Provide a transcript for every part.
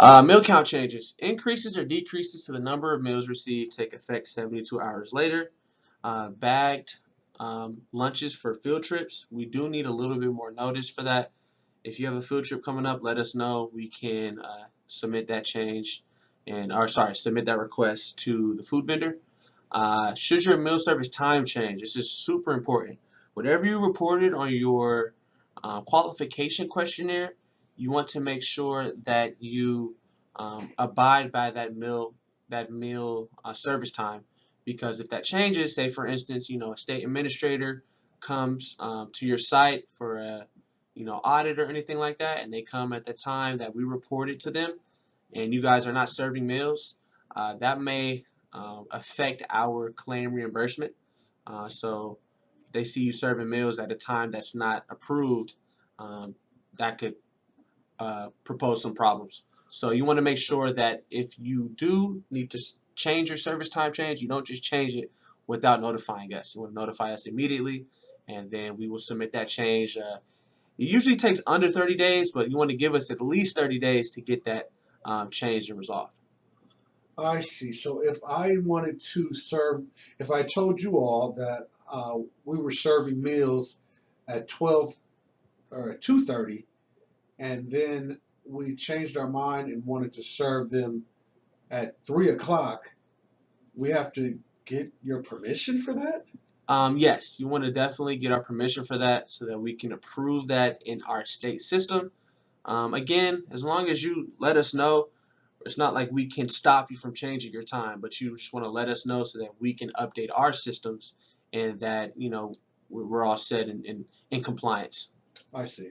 Meal count changes. Increases or decreases to the number of meals received take effect 72 hours later. Bagged lunches for field trips. We do need a little bit more notice for that. If you have a field trip coming up, let us know. We can submit that change submit that request to the food vendor. Should your meal service time change? This is super important. Whatever you reported on your qualification questionnaire, you want to make sure that you abide by that meal service time, because if that changes, say for instance, a state administrator comes to your site for a audit or anything like that, and they come at the time that we reported to them, and you guys are not serving meals, that may affect our claim reimbursement. So if they see you serving meals at a time that's not approved, um, that could propose some problems. So you want to make sure that if you do need to change your service time change, you don't just change it without notifying us. You want to notify us immediately, and then we will submit that change. It usually takes under 30 days, but you want to give us at least 30 days to get that changed and resolved. I see. So if I wanted to serve, if I told you all that we were serving meals at 12 or at 2:30, and then we changed our mind and wanted to serve them at 3 o'clock, we have to get your permission for that? Yes, you want to definitely get our permission for that so that we can approve that in our state system. Again, as long as you let us know, it's not like we can stop you from changing your time, but you just want to let us know so that we can update our systems and that we're all set and in compliance. I see.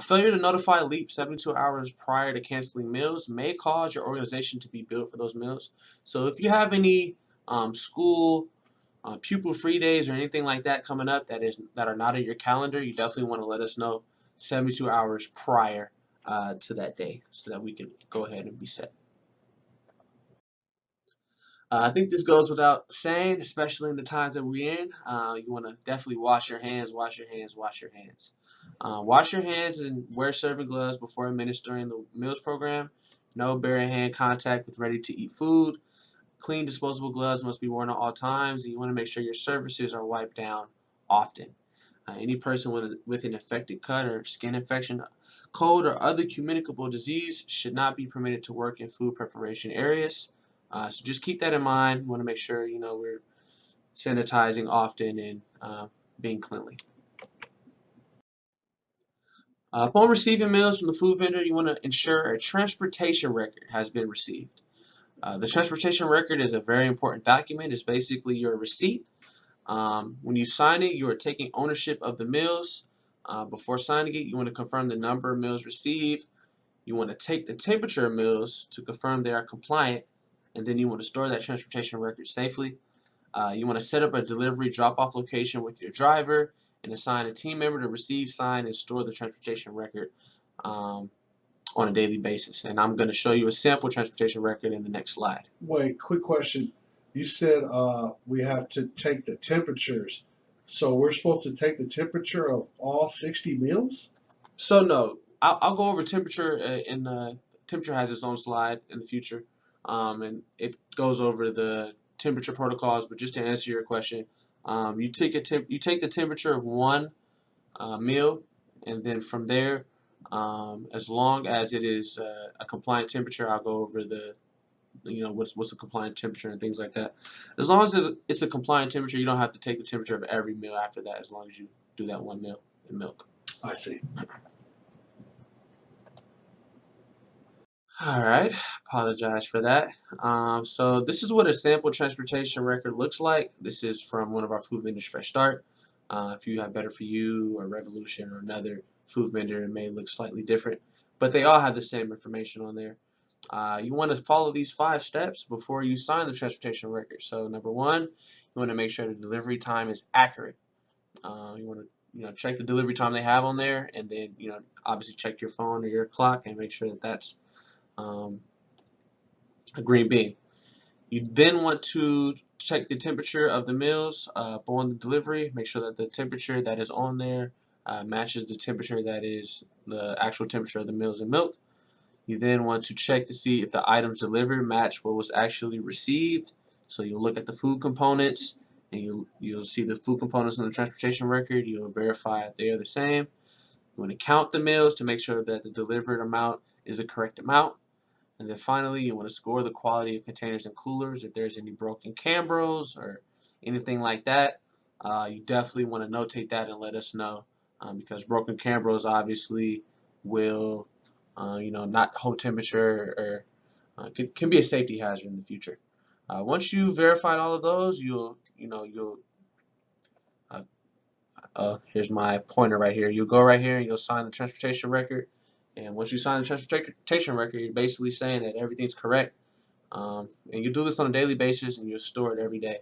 Failure to notify LEAP 72 hours prior to canceling meals may cause your organization to be billed for those meals. So if you have any school pupil-free days or anything like that coming up that are not in your calendar, you definitely want to let us know 72 hours prior to that day so that we can go ahead and be set. I think this goes without saying, especially in the times that we're in. You want to definitely wash your hands, wash your hands, wash your hands. Wash your hands and wear serving gloves before administering the meals program. No bare hand contact with ready-to-eat food. Clean disposable gloves must be worn at all times, and you want to make sure your surfaces are wiped down often. Any person with an affected cut or skin infection, cold, or other communicable disease should not be permitted to work in food preparation areas. So just keep that in mind. We want to make sure we're sanitizing often and being cleanly. Upon receiving meals from the food vendor, you want to ensure a transportation record has been received. The transportation record is a very important document. It's basically your receipt. When you sign it, you are taking ownership of the meals. Before signing it, you want to confirm the number of meals received. You want to take the temperature of meals to confirm they are compliant, and then you want to store that transportation record safely. You want to set up a delivery drop-off location with your driver and assign a team member to receive, sign, and store the transportation record on a daily basis. And I'm going to show you a sample transportation record in the next slide. Wait, quick question. You said we have to take the temperatures. So we're supposed to take the temperature of all 60 meals? So no, I'll go over temperature, and temperature has its own slide in the future, and it goes over the temperature protocols. But just to answer your question, you take the temperature of one meal, and then from there, as long as it is a compliant temperature, I'll go over the what's a compliant temperature and things like that. As long as it's a compliant temperature, you don't have to take the temperature of every meal after that, as long as you do that one meal in milk. I see. All right, apologize for that. So this is what a sample transportation record looks like. This is from one of our food vendors, Fresh Start. If you have Better For You or Revolution or another food vendor, it may look slightly different, but they all have the same information on there. You want to follow these 5 steps before you sign the transportation record. So number 1, you want to make sure the delivery time is accurate. You want to check the delivery time they have on there, and then obviously check your phone or your clock and make sure that that's a green bean. You then want to check the temperature of the meals upon the delivery. Make sure that the temperature that is on there matches the temperature that is the actual temperature of the meals and milk. You then want to check to see if the items delivered match what was actually received. So you'll look at the food components, and you'll see the food components on the transportation record. You'll verify if they are the same. You want to count the meals to make sure that the delivered amount is the correct amount. And then finally, you want to score the quality of containers and coolers. If there's any broken cambros or anything like that, you definitely want to notate that and let us know, because broken cambros obviously will, not hold temperature, or can be a safety hazard in the future. Once you've verified all of those, uh, here's my pointer right here. You'll go right here and you'll sign the transportation record. And once you sign the transportation record, you're basically saying that everything's correct. And you do this on a daily basis, and you'll store it every day,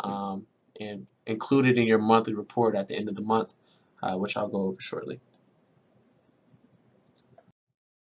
and include it in your monthly report at the end of the month, which I'll go over shortly.